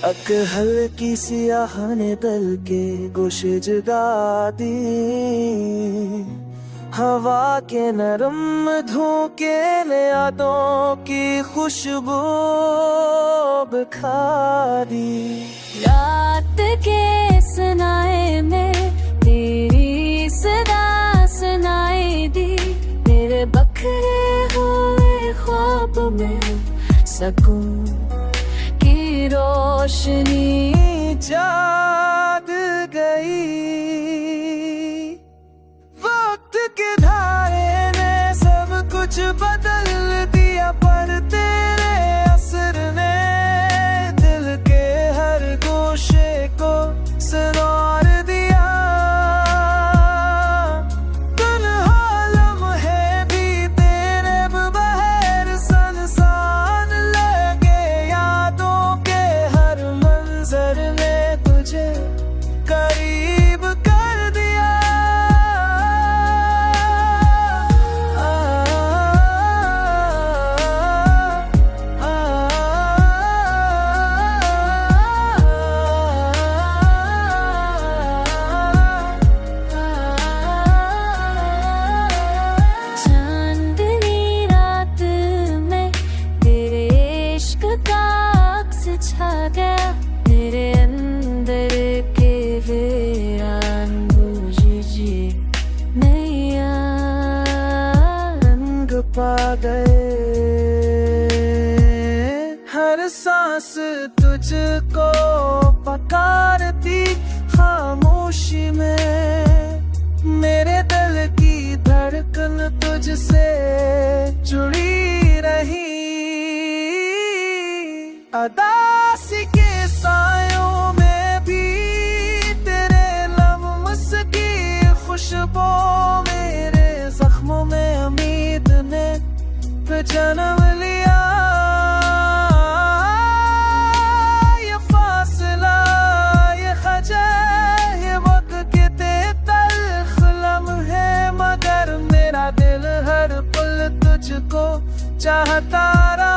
हल्की सी आह ने दिल के गोश जगा दी। हवा के नरम धोखे ने यादों की खुशबू बिखारी। रात के सनाए में तेरी सदा सुनाई दी। तेरे बखरे हुए ख्वाब में सकून की रोशनी जाग गई। वक्त के धारे ने सब कुछ बदल दिया, पर तेरे असर ने दिल के हर गोशे को संवार दिया। तन्हा लम्हे भी तेरे बहर संसान लगे। यादों के हर मंजर ने तुझे करीब कर दिया। चांदनी रात में तेरे इश्क का अक्स छा गया। तेरे अंदर के वीरान बुझे नैया रंग पा गए। हर सांस तुझको पुकारती खामोशी में। मेरे दिल की धड़कन तुझसे जुड़ी रही। अदासी के सायों में भी तेरे लम्स की खुशबू। मेरे जख्मों में उम्मीद ने जन्म लिया। ये फासला, ये खजल, ये वक्त के तल्ख लम्हे, मगर मेरा दिल हर पल तुझको चाहता रहा।